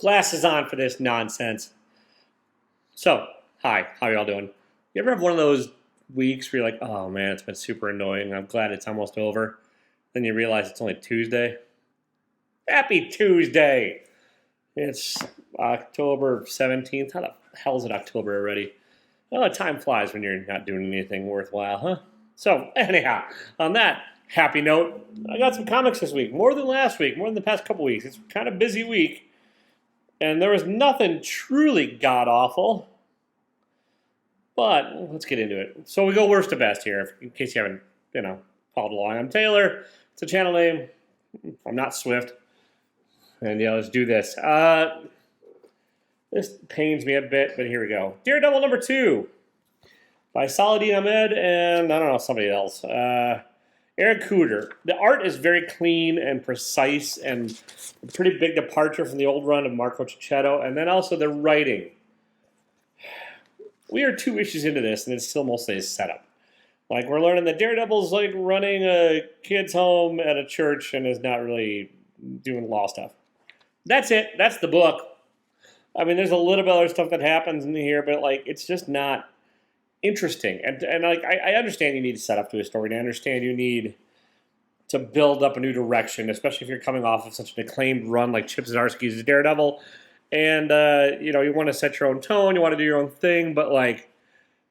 Glasses on for this nonsense. So, hi, how y'all doing? You ever have one of those weeks where you're like, oh man, it's been super annoying. I'm glad it's almost over. Then you realize it's only Tuesday. Happy Tuesday! It's October 17th. How the hell is it October already? Well, time flies when you're not doing anything worthwhile, huh? So, anyhow, on that happy note, I got some comics this week. More than last week, more than the past couple weeks. It's kind of a busy week. And there was nothing truly god-awful. But let's get into it. So we go worst to best here, in case you haven't, followed along. I'm Taylor. It's a channel name. I'm not Swift. And let's do this. This pains me a bit, but here we go. Daredevil number 2 by Saladin Ahmed and, I don't know, somebody else. Aaron Cooder. The art is very clean and precise and a pretty big departure from the old run of Marco Cicchetto. And then also the writing. We are 2 issues into this, and it's still mostly a setup. Like, we're learning that Daredevil's like running a kid's home at a church and is not really doing law stuff. That's it. That's the book. I mean, there's a little bit of other stuff that happens in here, but like, it's just not interesting. And like, I understand you need to set up to a story, and I understand you need to build up a new direction, especially if you're coming off of such an acclaimed run like Chip Zdarsky's Daredevil. And, you want to set your own tone, you want to do your own thing, but like,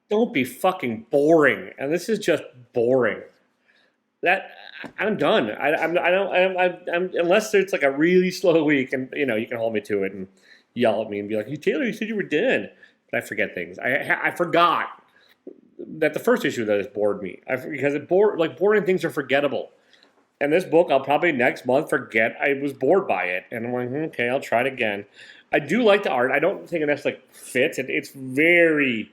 don't be fucking boring. And this is just boring. I'm done. I'm unless there's like a really slow week, and you can hold me to it and yell at me and be like, "Hey Taylor, you said you were done," but I forget things. I forgot that the first issue of this bored me because boring things are forgettable. And this book, I'll probably next month forget I was bored by it, and I'm like, okay, I'll try it again. I do like the art. I don't think it necessarily fits. It's very.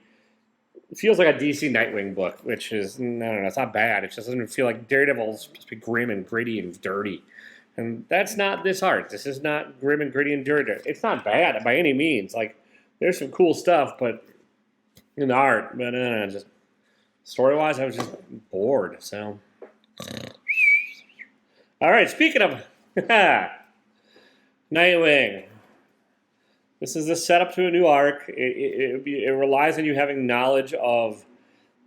It feels like a DC Nightwing book, which is, I don't know, it's not bad. It just doesn't feel like Daredevil's supposed to be grim and gritty and dirty. And that's not this art. This is not grim and gritty and dirty. It's not bad by any means. Like, there's some cool stuff, but in the art, but just story-wise, I was just bored. So, all right, speaking of Nightwing. This is the setup to a new arc. It relies on you having knowledge of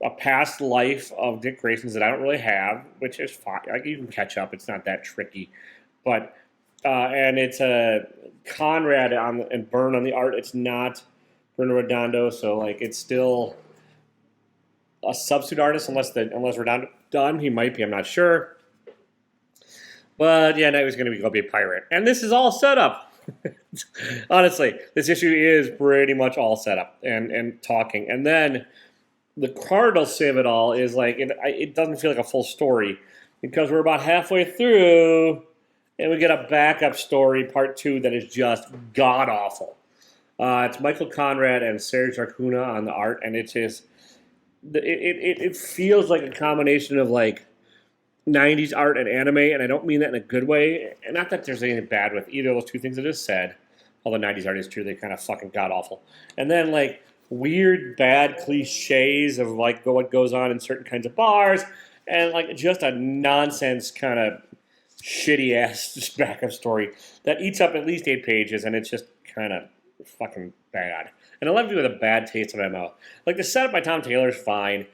a past life of Dick Grayson's that I don't really have, which is fine. You can catch up. It's not that tricky. But, and it's Conrad and Byrne on the art. It's not Bruno Redondo, so like it's still a substitute artist unless Redondo done. He might be, I'm not sure. But yeah, now he's going to go be a pirate. And this is all set up. Honestly, this issue is pretty much all set up and talking. And then the cardinal sin of it all is like it doesn't feel like a full story because we're about halfway through and we get a backup story, part 2, that is just god-awful. It's Michael Conrad and Serge Arcuna on the art, and it feels like a combination of like 90s art and anime, and I don't mean that in a good way. And not that there's anything bad with either of those two things I just said. Although 90s art is truly kind of fucking god-awful. And then, like, weird, bad cliches of, like, what goes on in certain kinds of bars. And, like, just a nonsense kind of shitty-ass backup story that eats up at least 8 pages, and it's just kind of fucking bad. And I left you with a bad taste in my mouth. Like, the setup by Tom Taylor is fine.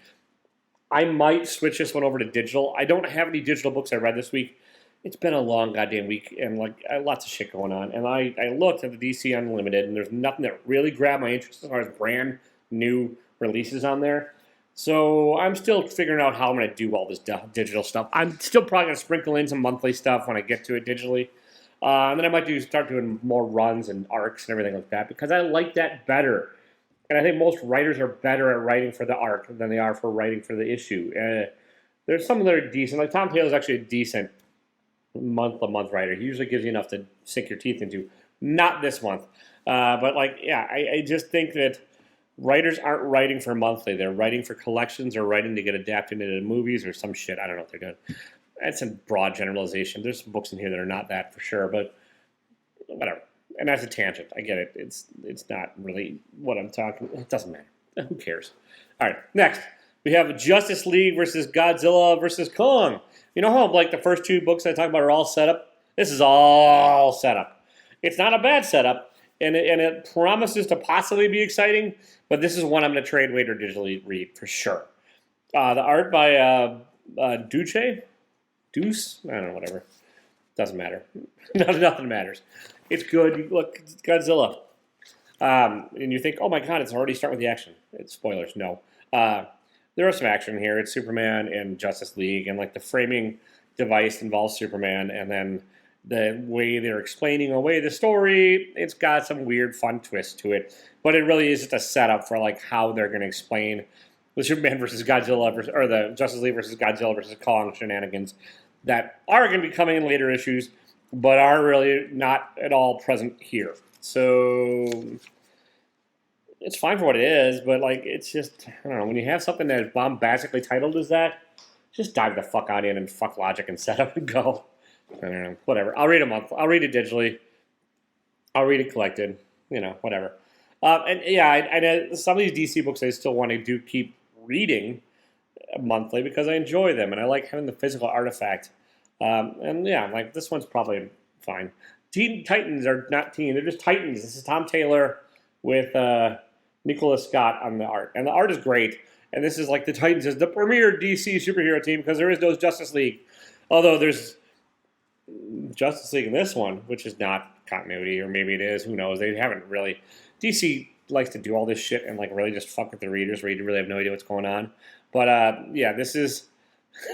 I might switch this one over to digital. I don't have any digital books I read this week. It's been a long goddamn week, and like lots of shit going on. And I looked at the DC Unlimited, and there's nothing that really grabbed my interest as far as brand new releases on there. So I'm still figuring out how I'm going to do all this digital stuff. I'm still probably going to sprinkle in some monthly stuff when I get to it digitally. And then I might start doing more runs and arcs and everything like that because I like that better. And I think most writers are better at writing for the arc than they are for writing for the issue. There's some that are decent. Like Tom Taylor's actually a decent month-to-month writer. He usually gives you enough to sink your teeth into. Not this month. But like, yeah, I just think that writers aren't writing for monthly. They're writing for collections or writing to get adapted into movies or some shit. I don't know what they're doing. That's a broad generalization. There's some books in here that are not that for sure, but whatever. And that's a tangent. I get it. It's not really what I'm talking. It doesn't matter. Who cares? All right. Next, we have Justice League versus Godzilla versus Kong. You know how like the first 2 books I talk about are all set up? This is all set up. It's not a bad setup. and it promises to possibly be exciting. But this is one I'm going to trade wait or digitally read for sure. The art by Deuce, I don't know, whatever. Doesn't matter. Nothing matters. It's good. Look, it's Godzilla. And you think, oh my god, it's already starting with the action. It's spoilers. No. There is some action here. It's Superman and Justice League, and like the framing device involves Superman, and then the way they're explaining away the story, it's got some weird, fun twist to it. But it really is just a setup for like how they're going to explain the Superman versus Godzilla or the Justice League versus Godzilla versus Kong shenanigans that are going to be coming in later issues, but are really not at all present here. So it's fine for what it is, but like it's just, I don't know, when you have something that is bombastically titled as that, just dive the fuck on in and fuck logic and set up and go. I don't know, whatever. I'll read a month. I'll read it digitally. I'll read it collected. Whatever. And yeah, I know some of these DC books I still want to do keep reading monthly because I enjoy them and I like having the physical artifact. And yeah, like this one's probably fine. Teen Titans are not teen; they're just Titans. This is Tom Taylor with Nicholas Scott on the art, and the art is great. And this is like the Titans is the premier DC superhero team because there is no Justice League, although there's Justice League in this one, which is not continuity, or maybe it is. Who knows? They haven't really. DC likes to do all this shit and like really just fuck with the readers, where you really have no idea what's going on. But yeah, this is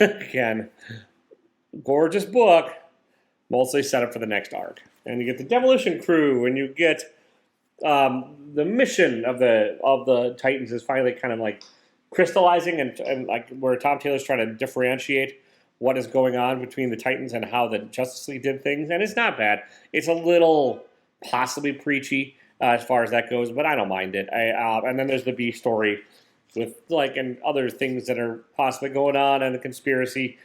again gorgeous book, mostly set up for the next arc, and you get the Demolition Crew, and you get the mission of the Titans is finally kind of like crystallizing, and like where Tom Taylor's trying to differentiate what is going on between the Titans and how the Justice League did things, and it's not bad. It's a little possibly preachy as far as that goes, but I don't mind it. And then there's the B story with like and other things that are possibly going on and the conspiracy.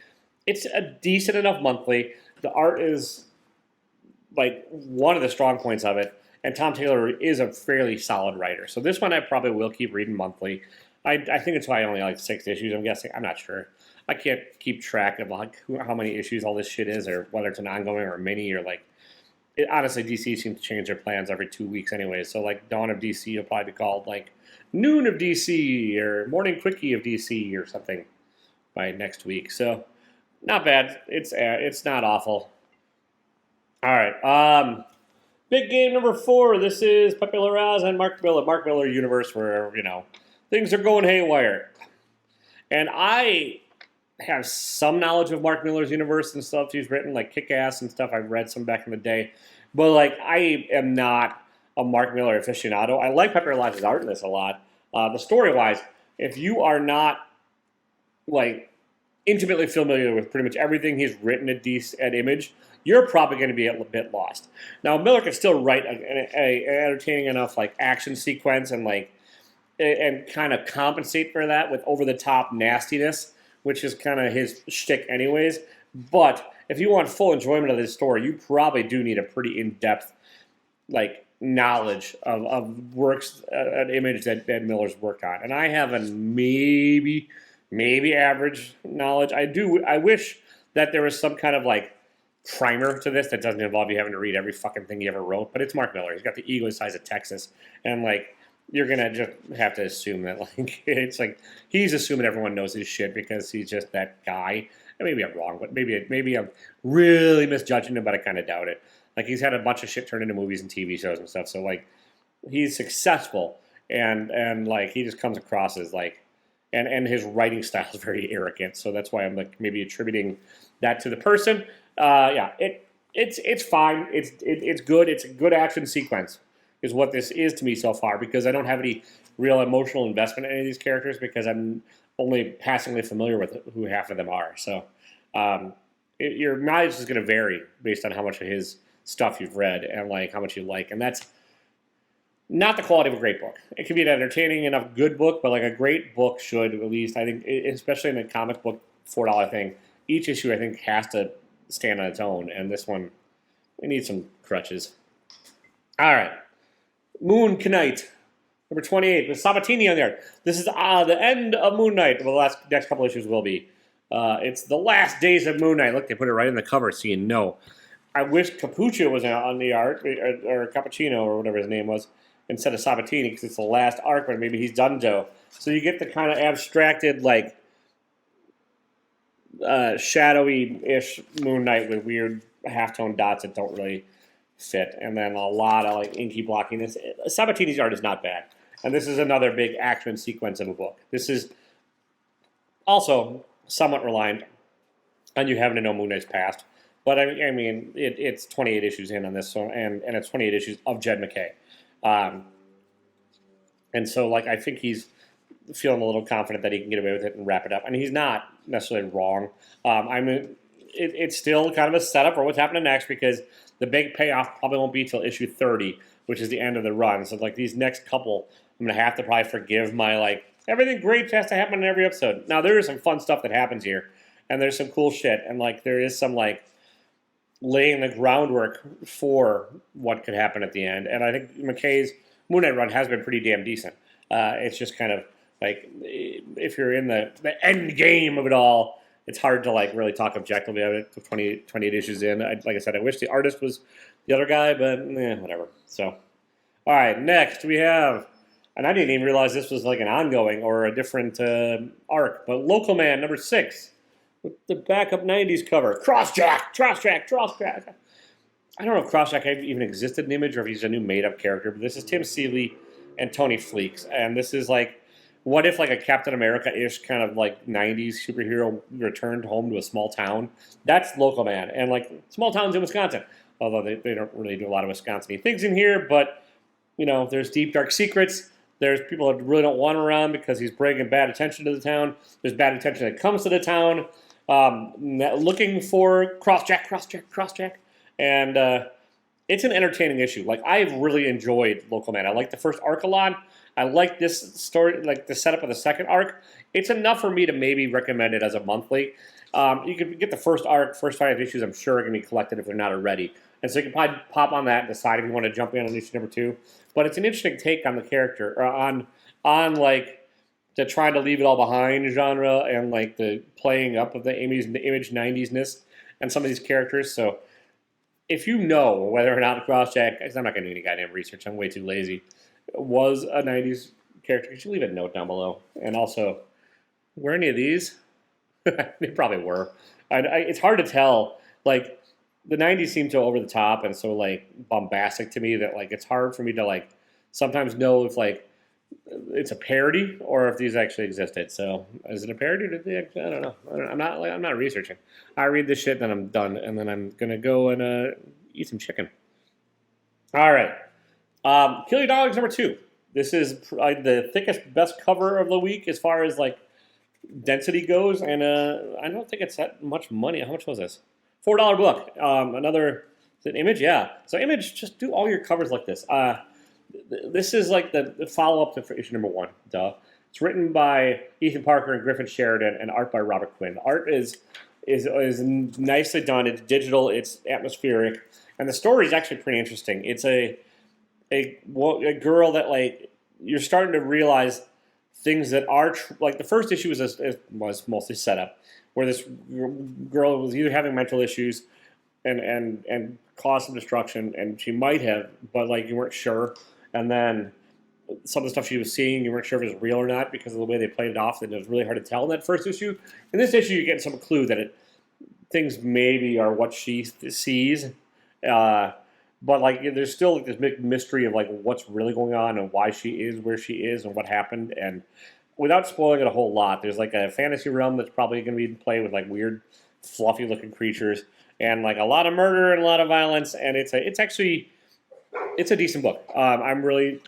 It's a decent enough monthly. The art is like one of the strong points of it, and Tom Taylor is a fairly solid writer. So this one I probably will keep reading monthly. I think it's why I only like 6 issues. I'm guessing. I'm not sure. I can't keep track of like how many issues all this shit is, or whether it's an ongoing or a mini, or like. Honestly, DC seems to change their plans every 2 weeks anyway. So like Dawn of DC will probably be called like Noon of DC or Morning Quickie of DC or something by next week. So not bad. It's not awful. All right. Big game number 4. This is Pepe Larraz and Mark Miller universe, where things are going haywire. And I have some knowledge of Mark Miller's universe and stuff he's written, like Kick-Ass and stuff. I've read some back in the day. But like I am not a Mark Miller aficionado. I like Pepe Larraz's art in this a lot. The story-wise, if you are not like intimately familiar with pretty much everything he's written at Image, you're probably going to be a bit lost. Now, Miller can still write an entertaining enough like action sequence and like and kind of compensate for that with over-the-top nastiness, which is kind of his shtick anyways. But if you want full enjoyment of this story, you probably do need a pretty in-depth like knowledge of works, an Image that Miller's worked on. And I have a maybe average knowledge. I wish that there was some kind of like primer to this that doesn't involve you having to read every fucking thing he ever wrote. But it's Mark Miller. He's got the ego size of Texas. And like, you're going to just have to assume that, like, it's like he's assuming everyone knows his shit because he's just that guy. And maybe I'm wrong, but maybe I'm really misjudging him, but I kind of doubt it. Like, he's had a bunch of shit turned into movies and TV shows and stuff. So, like, he's successful and like, he just comes across as, like, and his writing style is very arrogant. So that's why I'm, like, maybe attributing that to the person. Yeah, it's fine. It's good. It's a good action sequence. Is what this is to me so far, because I don't have any real emotional investment in any of these characters because I'm only passingly familiar with who half of them are. So your knowledge is going to vary based on how much of his stuff you've read and like how much you like, and that's not the quality of a great book. It can be an entertaining enough good book, but like a great book should at least, I think, especially in a comic book $4 thing, each issue I think has to stand on its own, and this one we need some crutches. All right. Moon Knight, number 28, with Sabatini on there. This is the end of Moon Knight. Well, the next couple issues will be. It's the last days of Moon Knight. Look, they put it right in the cover so you know. I wish Capuccio was on the art, or Cappuccino, or whatever his name was, instead of Sabatini, because it's the last arc, but maybe he's Dunzo. So you get the kind of abstracted, like, shadowy-ish Moon Knight with weird halftone dots that don't really fit, and then a lot of like inky blockiness. Sabatini's art is not bad, and this is another big action sequence of a book. This is also somewhat reliant on you having to know Moon Knight's past, but I mean it's 28 issues in on this, so and it's 28 issues of Jed MacKay, and so like I think he's feeling a little confident that he can get away with it and wrap it up. And he's not necessarily wrong. It's still kind of a setup for what's happening next, because the big payoff probably won't be till issue 30, which is the end of the run. So like these next couple, I'm going to have to probably forgive my like, everything great has to happen in every episode. Now there is some fun stuff that happens here, and there's some cool shit, and like there is some like laying the groundwork for what could happen at the end. And I think McKay's Moon Knight run has been pretty damn decent. It's just kind of like, if you're in the end game of it all, it's hard to like really talk objectively about it. 28 issues in. Like I said, I wish the artist was the other guy, but whatever. So, all right, next we have, and I didn't even realize this was like an ongoing or a different arc, but Local Man number 6 with the backup 90s cover. Crossjack. I don't know if Crossjack even existed in Image or if he's a new made-up character, but this is Tim Seeley and Tony Fleecs, and this is like, what if like a Captain America-ish kind of like 90s superhero returned home to a small town? That's Local Man. And like small towns in Wisconsin. Although they don't really do a lot of Wisconsin-y things in here. But, you know, there's deep, dark secrets. There's people that really don't want him around because he's bringing bad attention to the town. There's bad attention that comes to the town. Looking for Crossjack. And it's an entertaining issue. Like, I've really enjoyed Local Man. I like the first arc a lot. I like this story, like the setup of the second arc. It's enough for me to maybe recommend it as a monthly. You can get the first arc, first 5 issues, I'm sure are going to be collected if they're not already. And so you can probably pop on that and decide if you want to jump in on issue number 2. But it's an interesting take on the character, or on like the trying to leave it all behind genre and like the playing up of the Image 90s-ness and some of these characters. So if you know whether or not Crossjack, I'm not going to do any goddamn research, I'm way too lazy, was a 90s character, could you leave a note down below? And also, were any of these? They probably were. It's hard to tell. Like, the 90s seem so over the top and so, like, bombastic to me that, like, it's hard for me to, like, sometimes know if, like, it's a parody or if these actually existed. So, is it a parody? Or did they actually, I don't know. I'm not researching. I read this shit, then I'm done, and then I'm going to go and eat some chicken. All right. Kill Your Darlings number 2. This is the thickest, best cover of the week as far as like density goes, and I don't think it's that much money. How much was this? $4 book. Another, is it Image? Yeah. So Image, just do all your covers like this. This is like the follow-up to issue number 1. Duh. It's written by Ethan Parker and Griffin Sheridan, and art by Robert Quinn. The art is nicely done. It's digital. It's atmospheric, and the story is actually pretty interesting. It's a girl that, like, you're starting to realize things that are like the first issue was mostly set up, where this girl was either having mental issues and caused some destruction, and she might have, but like you weren't sure. And then some of the stuff she was seeing, you weren't sure if it was real or not because of the way they played it off, and it was really hard to tell in that first issue. In this issue, you get some clue that things maybe are what she sees. But like, there's still like this big mystery of like what's really going on and why she is where she is and what happened. And without spoiling it a whole lot, there's like a fantasy realm that's probably going to be in play with like weird, fluffy-looking creatures and like a lot of murder and a lot of violence. And it's a decent book. I'm really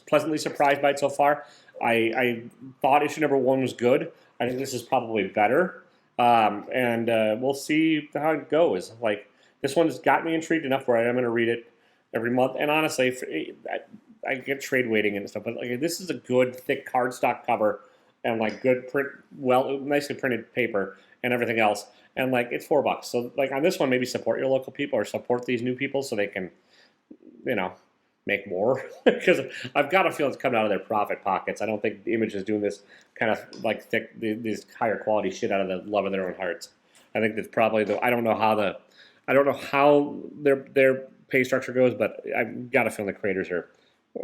pleasantly surprised by it so far. I thought issue number 1 was good. I think this is probably better. And we'll see how it goes. Like, this one's got me intrigued enough where I'm going to read it every month. And honestly, I get trade waiting and stuff, but like, this is a good, thick cardstock cover and like good print, nicely printed paper and everything else. And like, it's $4. So like on this one, maybe support your local people or support these new people so they can, you know, make more. Because I've got a feeling it's coming out of their profit pockets. I don't think the Image is doing this kind of like thick, these higher quality shit out of the love of their own hearts. I think that's probably I don't know how I don't know how their pay structure goes, but I've got a feeling the creators are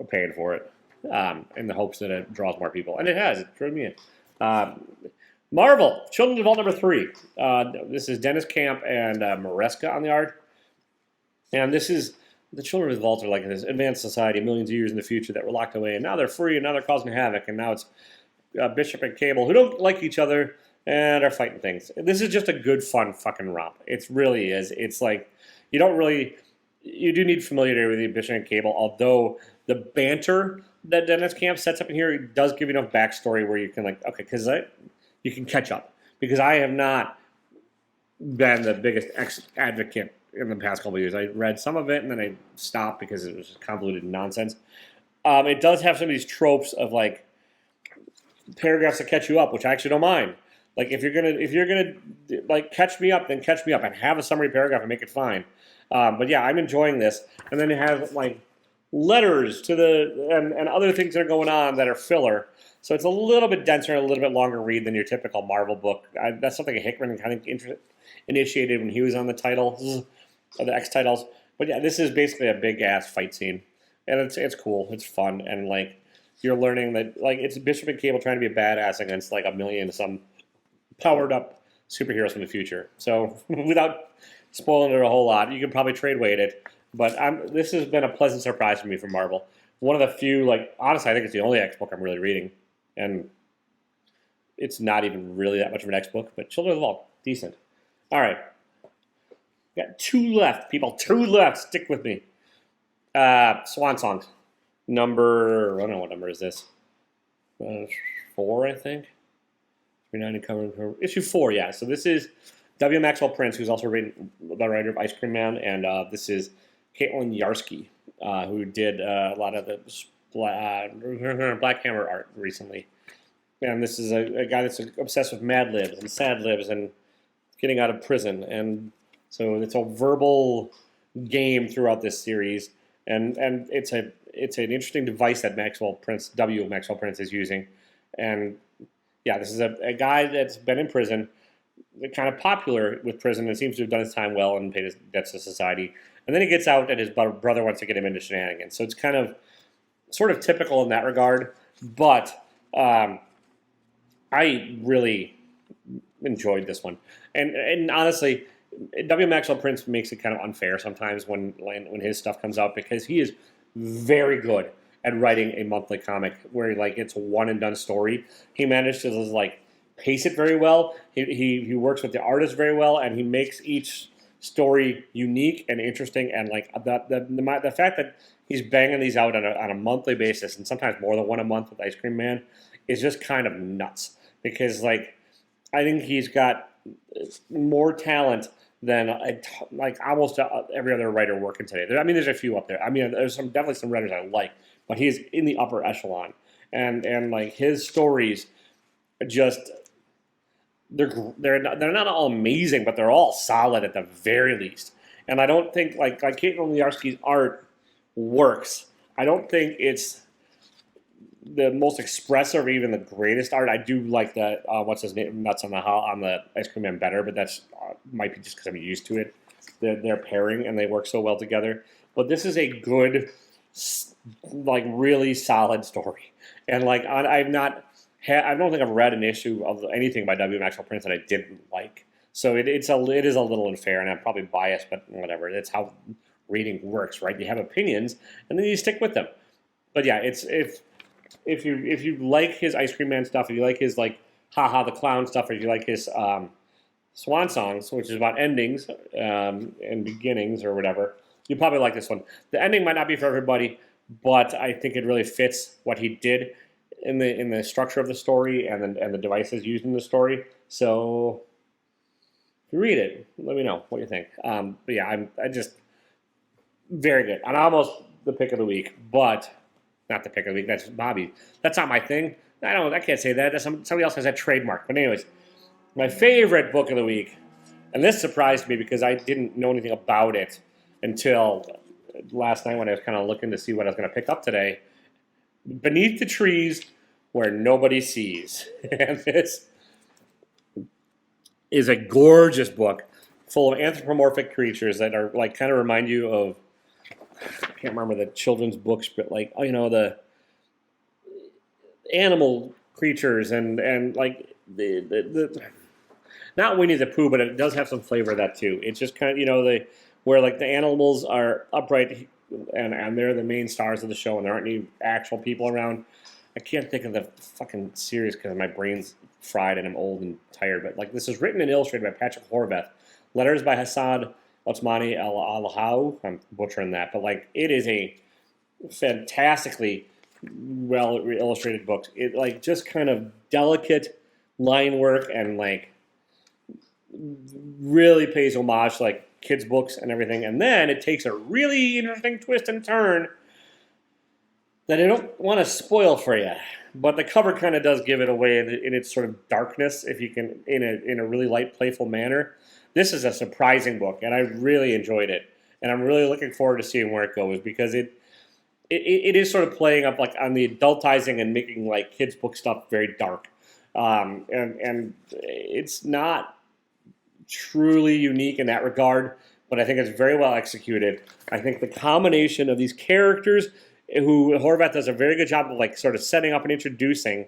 paying for it in the hopes that it draws more people, and it has. It drew me in. Um, Marvel Children of Vault #3. This is Dennis Camp and Maresca on the art, and this is the Children of the Vault are like this advanced society millions of years in the future that were locked away, and now they're free, and now they're causing havoc, and now it's Bishop and Cable who don't like each other and are fighting things. This is just a good, fun fucking romp. It really is. It's like you do need familiarity with Bishop and Cable, although the banter that Dennis Camp sets up in here does give you enough backstory where you can because you can catch up, because I have not been the biggest advocate in the past couple of years. I read some of it and then I stopped because it was just convoluted nonsense. It does have some of these tropes of like paragraphs that catch you up, which I actually don't mind. Like if you're gonna like catch me up, then catch me up and have a summary paragraph and make it fine. But yeah, I'm enjoying this. And then you have like letters to and other things that are going on that are filler. So it's a little bit denser and a little bit longer read than your typical Marvel book. That's something Hickman kind of initiated when he was on the titles, of the X titles. But yeah, this is basically a big ass fight scene, and it's cool, it's fun, and like you're learning that like it's Bishop and Cable trying to be a badass against like a million some powered up superheroes from the future. So without spoiling it a whole lot, you can probably trade weight it. But this has been a pleasant surprise for me from Marvel. One of the few, like honestly, I think it's the only X book I'm really reading. And it's not even really that much of an X book, but Children of the Vault, decent. All right. Got 2 left, people. 2 left. Stick with me. Swan Songs. I don't know what number is this. 4, I think. 39 cover. Issue 4, yeah. So this is W. Maxwell Prince, who's also the writer of Ice Cream Man, and this is Caitlin Yarsky, who did a lot of the Black Hammer art recently. And this is a guy that's obsessed with Mad Libs and Sad Libs and getting out of prison. And so it's a verbal game throughout this series. And it's an interesting device that W. Maxwell Prince is using. And yeah, this is a guy that's been in prison, kind of popular with prison, and seems to have done his time well and paid his debts to society. And then he gets out and his brother wants to get him into shenanigans. So it's kind of sort of typical in that regard, but I really enjoyed this one. And honestly, W. Maxwell Prince makes it kind of unfair sometimes when his stuff comes out, because he is very good at writing a monthly comic where like it's a one and done story. He managed to like pace it very well. He works with the artist very well, and he makes each story unique and interesting. And like the fact that he's banging these out on a monthly basis, and sometimes more than one a month with Ice Cream Man, is just kind of nuts. Because like I think he's got more talent than like almost every other writer working today. There's a few up there. I mean, there's definitely some writers I like, but he's in the upper echelon. And like his stories, just they're not all amazing, but they're all solid at the very least. And I don't think like Caitlin Yarsky's art works. I don't think it's the most expressive or even the greatest art. I do like that what's his name nuts on the Ice Cream Man better, but that's might be just because I'm used to it. They're pairing and they work so well together. But this is a good, like really solid story. And like I don't think I've read an issue of anything by W. Maxwell Prince that I didn't like. So it is a little unfair, and I'm probably biased, but whatever. That's how reading works, right? You have opinions, and then you stick with them. But yeah, it's if you like his Ice Cream Man stuff, if you like his like haha the clown stuff, or if you like his Swan Songs, which is about endings and beginnings or whatever, you probably like this one. The ending might not be for everybody, but I think it really fits what he did in the structure of the story and the devices used in the story. So if you read it, let me know what you think. But yeah, I just very good. And almost the pick of the week, but not the pick of the week. That's Bobby. That's not my thing. I can't say that. Somebody else has that trademark. But anyways, my favorite book of the week, and this surprised me because I didn't know anything about it until last night when I was kind of looking to see what I was going to pick up today. Beneath the Trees Where Nobody Sees. And this is a gorgeous book full of anthropomorphic creatures that are like kind of remind you of, I can't remember the children's books, but like, you know, the animal creatures and like the not Winnie the Pooh, but it does have some flavor of that too. It's just kind of, you know, where like the animals are upright and they're the main stars of the show and there aren't any actual people around. I can't think of the fucking series because my brain's fried and I'm old and tired. But like this is written and illustrated by Patrick Horvath. Letters by Hassan Otsmani Al-Alhau. I'm butchering that, but like it is a fantastically well illustrated book. It like just kind of delicate line work and like really pays homage to like kids' books and everything. And then it takes a really interesting twist and turn that I don't want to spoil for you. But the cover kind of does give it away in its sort of darkness, if you can, in a really light, playful manner. This is a surprising book, and I really enjoyed it. And I'm really looking forward to seeing where it goes because it is sort of playing up like on the adultizing and making like kids' book stuff very dark. And it's not truly unique in that regard, but I think it's very well executed. I think the combination of these characters, who Horvath does a very good job of like sort of setting up and introducing,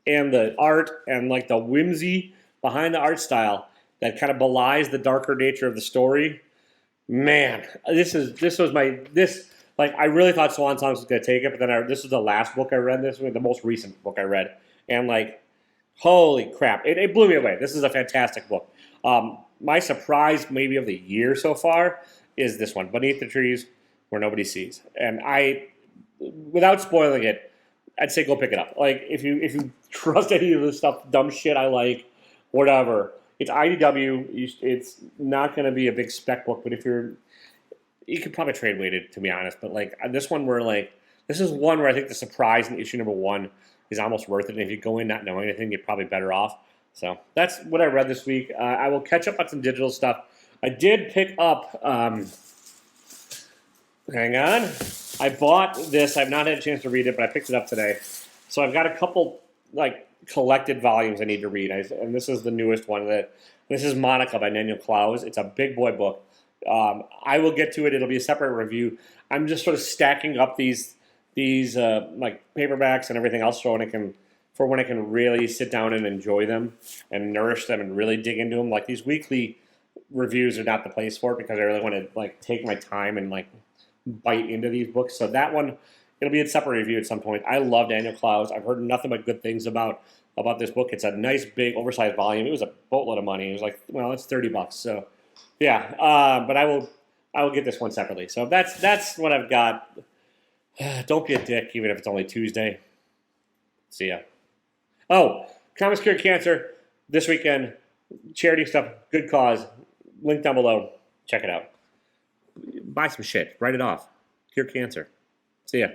and the art and like the whimsy behind the art style that kind of belies the darker nature of the story. Man, this was my like I really thought Swan Songs was going to take it, but then this was the last book I read. This was the most recent book I read, and like, holy crap, it blew me away. This is a fantastic book. My surprise maybe of the year so far is this one, Beneath the Trees Where Nobody Sees, and I, without spoiling it, I'd say go pick it up. Like if you trust any of the stuff, dumb shit I like, whatever. It's IDW. It's not going to be a big spec book, but you could probably trade weighted, to be honest. But like this one, this is one where I think the surprise in issue number 1 is almost worth it. And if you go in not knowing anything, you're probably better off. So that's what I read this week. I will catch up on some digital stuff. I did pick up. Hang on. I bought this. I've not had a chance to read it, but I picked it up today. So I've got a couple like collected volumes I need to read, and this is the newest one. This is Monica by Daniel Clowes. It's a big boy book. I will get to it. It'll be a separate review. I'm just sort of stacking up these like paperbacks and everything else for when I can really sit down and enjoy them and nourish them and really dig into them. Like these weekly reviews are not the place for it because I really want to like take my time and like bite into these books. So that one, it'll be a separate review at some point. I love Daniel Clowes. I've heard nothing but good things about this book. It's a nice, big, oversized volume. It was a boatload of money. It was like, well, it's $30. So, yeah. But I will get this one separately. So that's what I've got. Don't be a dick, even if it's only Tuesday. See ya. Oh, Comics Cure Cancer this weekend. Charity stuff, good cause. Link down below. Check it out. Buy some shit. Write it off. Cure cancer. See ya.